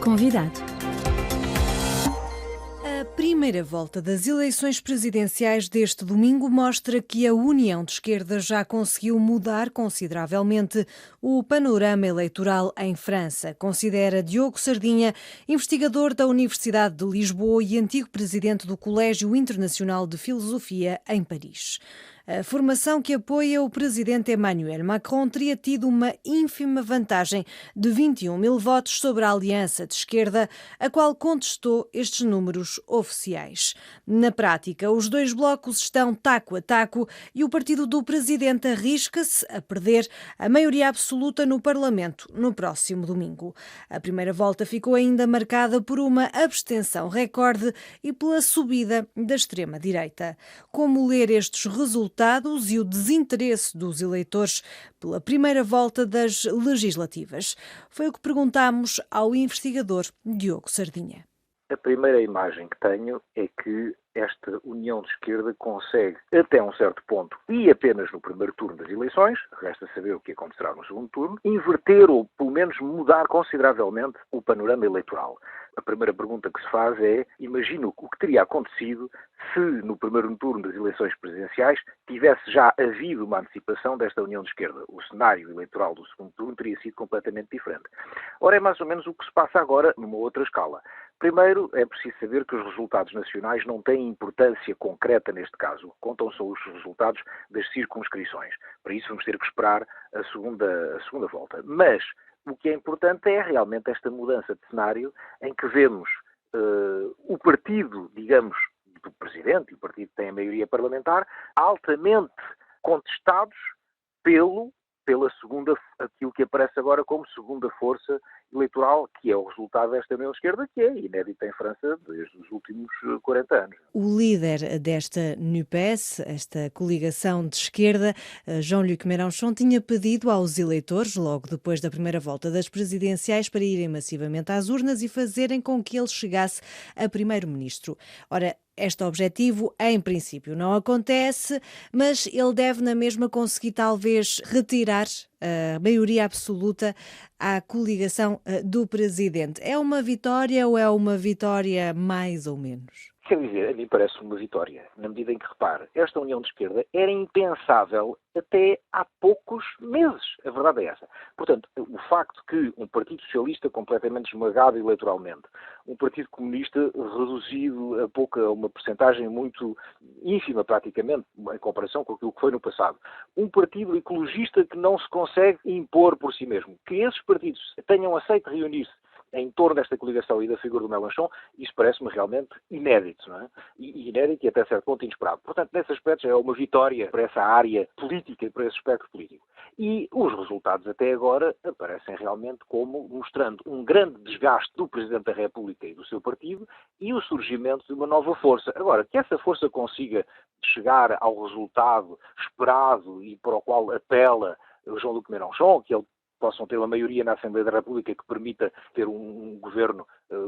convidado. A primeira volta das eleições presidenciais deste domingo mostra que a União de Esquerda já conseguiu mudar consideravelmente o panorama eleitoral em França, considera Diogo Sardinha, investigador da Universidade de Lisboa e antigo presidente do Colégio Internacional de Filosofia em Paris. A formação que apoia o presidente Emmanuel Macron teria tido uma ínfima vantagem de 21 mil votos sobre a aliança de esquerda, a qual contestou estes números oficiais. Na prática, os dois blocos estão taco a taco e o partido do presidente arrisca-se a perder a maioria absoluta no Parlamento no próximo domingo. A primeira volta ficou ainda marcada por uma abstenção recorde e pela subida da extrema-direita. Como ler estes resultados e o desinteresse dos eleitores pela primeira volta das legislativas? Foi o que perguntámos ao investigador Diogo Sardinha. A primeira imagem que tenho é que esta União de Esquerda consegue, até um certo ponto, e apenas no primeiro turno das eleições, resta saber o que acontecerá no segundo turno, inverter ou, pelo menos, mudar consideravelmente o panorama eleitoral. A primeira pergunta que se faz é, imagino o que teria acontecido se, no primeiro turno das eleições presidenciais, tivesse já havido uma antecipação desta União de Esquerda. O cenário eleitoral do segundo turno teria sido completamente diferente. Ora, é mais ou menos o que se passa agora numa outra escala. Primeiro, é preciso saber que os resultados nacionais não têm importância concreta neste caso. O que contam são os resultados das circunscrições. Para isso vamos ter que esperar a segunda volta. Mas o que é importante é realmente esta mudança de cenário em que vemos o partido, digamos, do Presidente, e o partido que tem a maioria parlamentar, altamente contestados pela segunda, aquilo que aparece agora como segunda força eleitoral, que é o resultado desta União de Esquerda, que é inédita em França desde os últimos 40 anos. O líder desta NUPES, esta coligação de esquerda, Jean-Luc Mélenchon, tinha pedido aos eleitores, logo depois da primeira volta das presidenciais, para irem massivamente às urnas e fazerem com que ele chegasse a primeiro-ministro. Ora, este objetivo, em princípio, não acontece, mas ele deve, na mesma, conseguir talvez retirar a maioria absoluta à coligação do presidente. É uma vitória ou é uma vitória mais ou menos? Quer dizer, a mim parece uma vitória, na medida em que, repare, esta União de Esquerda era impensável até há poucos meses. A verdade é essa. Portanto, o facto que um Partido Socialista completamente esmagado eleitoralmente, um Partido Comunista reduzido a uma percentagem muito ínfima, praticamente, em comparação com aquilo que foi no passado, um Partido Ecologista que não se consegue impor por si mesmo, que esses partidos tenham aceito reunir-se em torno desta coligação e da figura do Mélenchon, isso parece-me realmente inédito, não é? E inédito e até certo ponto inesperado. Portanto, nesse aspecto é uma vitória para essa área política e para esse espectro político. E os resultados até agora aparecem realmente como mostrando um grande desgaste do Presidente da República e do seu partido e o surgimento de uma nova força. Agora, que essa força consiga chegar ao resultado esperado e para o qual apela o Jean-Luc Mélenchon, que ele possam ter uma maioria na Assembleia da República que permita ter um governo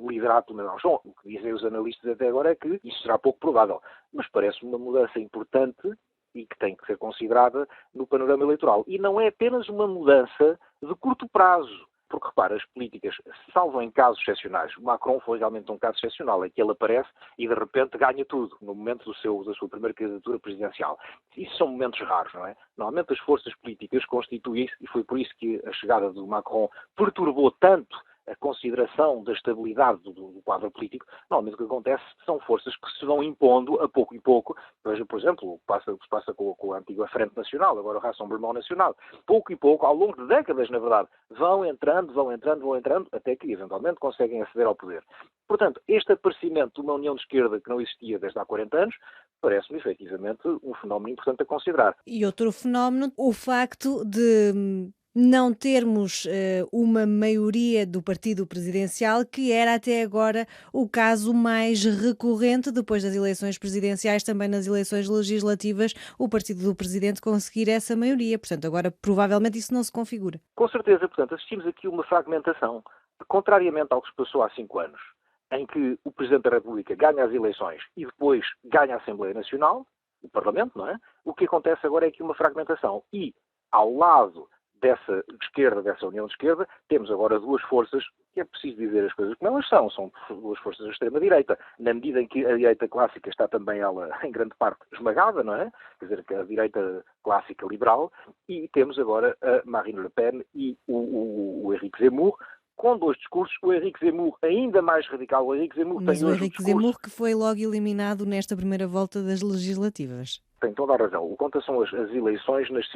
liderado pelo Mélenchon. O que dizem os analistas até agora é que isso será pouco provável. Mas parece uma mudança importante e que tem que ser considerada no panorama eleitoral. E não é apenas uma mudança de curto prazo. Porque, repara, as políticas, salvo em casos excepcionais, o Macron foi realmente um caso excepcional, em que ele aparece e, de repente, ganha tudo no momento da sua primeira candidatura presidencial. Isso são momentos raros, não é? Normalmente as forças políticas constituem-se, e foi por isso que a chegada do Macron perturbou tanto a consideração da estabilidade do quadro político. Normalmente o que acontece são forças que se vão impondo a pouco e pouco. Veja, por exemplo, o que se passa com a antiga Frente Nacional, agora o Rassemblement Nacional. Pouco e pouco, ao longo de décadas, na verdade, vão entrando, até que eventualmente conseguem aceder ao poder. Portanto, este aparecimento de uma União de Esquerda que não existia desde há 40 anos, parece-me efetivamente um fenómeno importante a considerar. E outro fenómeno, o facto de não termos uma maioria do partido presidencial, que era até agora o caso mais recorrente depois das eleições presidenciais, também nas eleições legislativas, o partido do presidente conseguir essa maioria. Portanto, agora provavelmente isso não se configura. Com certeza, portanto, assistimos aqui a uma fragmentação, contrariamente ao que se passou há 5 anos, em que o Presidente da República ganha as eleições e depois ganha a Assembleia Nacional, o Parlamento, não é? O que acontece agora é que uma fragmentação. E, ao lado dessa esquerda, dessa união de esquerda, temos agora duas forças, que é preciso dizer as coisas como elas são duas forças da extrema-direita, na medida em que a direita clássica está também ela, em grande parte, esmagada, não é? Quer dizer, que a direita clássica liberal, e temos agora a Marine Le Pen e o Éric Zemmour, com dois discursos, o Éric Zemmour ainda mais radical. O Éric Zemmour Mas tem o hoje o Henrique discurso... Zemmour que foi logo eliminado nesta primeira volta das legislativas. Tem toda a razão. O que conta são as eleições nas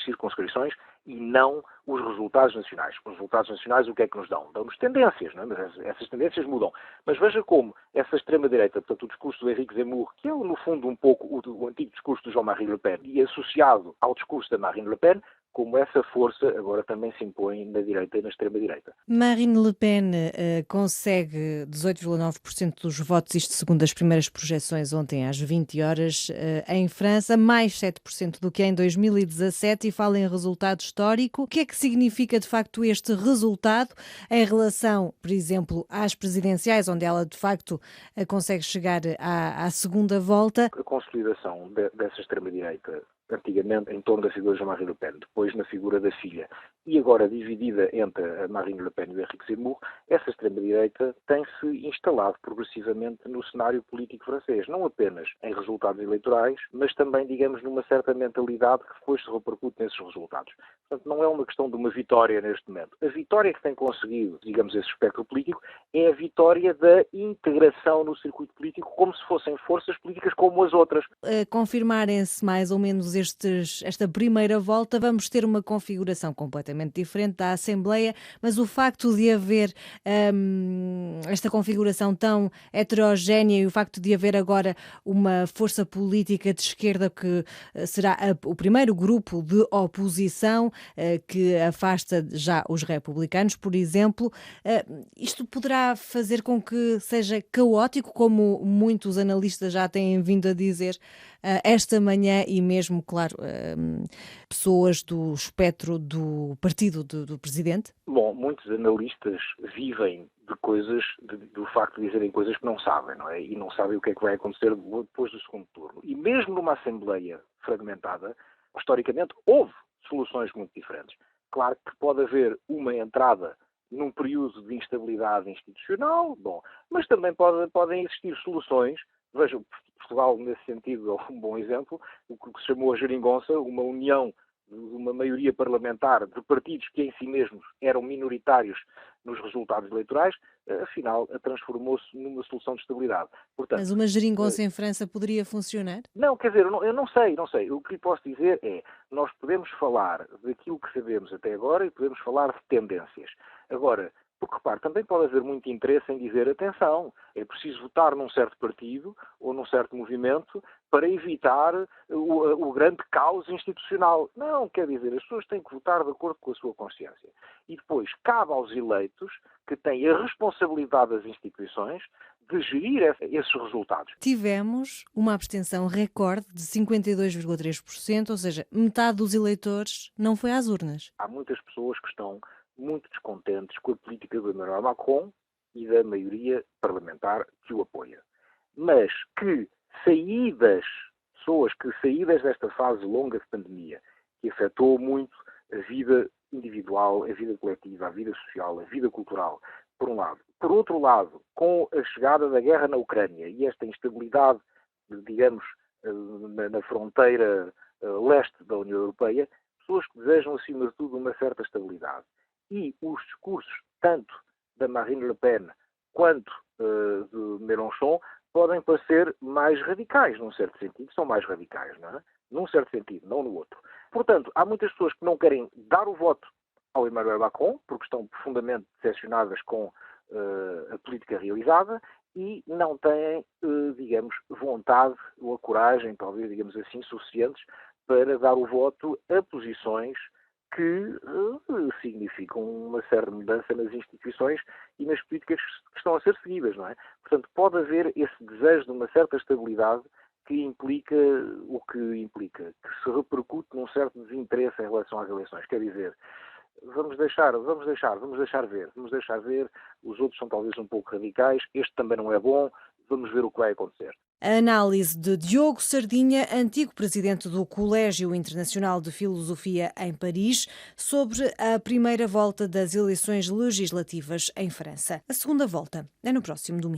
circunscrições e não os resultados nacionais. Os resultados nacionais o que é que nos dão? Dão-nos tendências, não é? Mas essas tendências mudam. Mas veja como essa extrema-direita, portanto o discurso do Éric Zemmour, que é no fundo um pouco o antigo discurso do Jean-Marie Le Pen, e associado ao discurso da Marine Le Pen, como essa força agora também se impõe na direita e na extrema-direita. Marine Le Pen consegue 18,9% dos votos, isto segundo as primeiras projeções ontem às 20 horas, em França, mais 7% do que em 2017 e fala em resultado histórico. O que é que significa de facto este resultado em relação, por exemplo, às presidenciais, onde ela de facto consegue chegar à segunda volta? A consolidação dessa extrema-direita, antigamente em torno da figura de Jean-Marie Le Pen, depois na figura da filha, e agora dividida entre a Marine Le Pen e o Éric Zemmour, essa extrema-direita tem-se instalado progressivamente no cenário político francês, não apenas em resultados eleitorais, mas também, digamos, numa certa mentalidade que depois se repercute nesses resultados. Portanto, não é uma questão de uma vitória neste momento. A vitória que tem conseguido, digamos, esse espectro político, é a vitória da integração no circuito político como se fossem forças políticas como as outras. Confirmarem-se mais ou menos esta primeira volta, vamos ter uma configuração completamente diferente da Assembleia, mas o facto de haver esta configuração tão heterogénea e o facto de haver agora uma força política de esquerda que será o primeiro grupo de oposição que afasta já os republicanos, por exemplo, isto poderá fazer com que seja caótico, como muitos analistas já têm vindo a dizer esta manhã e mesmo, claro, pessoas do espectro do partido do presidente? Bom, muitos analistas vivem de coisas, do facto de dizerem coisas que não sabem, não é? E não sabem o que é que vai acontecer depois do segundo turno. E mesmo numa Assembleia fragmentada, historicamente, houve soluções muito diferentes. Claro que pode haver uma entrada num período de instabilidade institucional, bom, mas também podem existir soluções. Veja, Portugal, nesse sentido, é um bom exemplo, o que se chamou a geringonça, uma união de uma maioria parlamentar de partidos que em si mesmos eram minoritários nos resultados eleitorais, afinal, transformou-se numa solução de estabilidade. Portanto, Mas uma geringonça em França poderia funcionar? não, quer dizer, eu não sei. O que lhe posso dizer é, nós podemos falar daquilo que sabemos até agora e podemos falar de tendências. Agora, porque, repare, também pode haver muito interesse em dizer, atenção, é preciso votar num certo partido ou num certo movimento para evitar o grande caos institucional. Não, quer dizer, as pessoas têm que votar de acordo com a sua consciência. E depois, cabe aos eleitos, que têm a responsabilidade das instituições, de gerir esses resultados. Tivemos uma abstenção recorde de 52,3%, ou seja, metade dos eleitores não foi às urnas. Há muitas pessoas que estão muito descontentes com a política do Emmanuel Macron e da maioria parlamentar que o apoia. Mas que saídas desta fase longa de pandemia, que afetou muito a vida individual, a vida coletiva, a vida social, a vida cultural, por um lado. Por outro lado, com a chegada da guerra na Ucrânia e esta instabilidade, digamos, na fronteira leste da União Europeia, pessoas que desejam, acima de tudo, uma certa estabilidade. E os discursos, tanto da Marine Le Pen quanto de Mélenchon, podem parecer mais radicais, num certo sentido. São mais radicais, não é? Num certo sentido, não no outro. Portanto, há muitas pessoas que não querem dar o voto ao Emmanuel Macron, porque estão profundamente decepcionadas com a política realizada e não têm, digamos, vontade ou a coragem, talvez, digamos assim, suficientes para dar o voto a posições que significam uma certa mudança nas instituições e nas políticas que estão a ser seguidas, não é? Portanto, pode haver esse desejo de uma certa estabilidade que implica o que implica, que se repercute num certo desinteresse em relação às eleições. Quer dizer, vamos deixar ver, os outros são talvez um pouco radicais, este também não é bom, vamos ver o que vai acontecer. A análise de Diogo Sardinha, antigo presidente do Colégio Internacional de Filosofia em Paris, sobre a primeira volta das eleições legislativas em França. A segunda volta é no próximo domingo.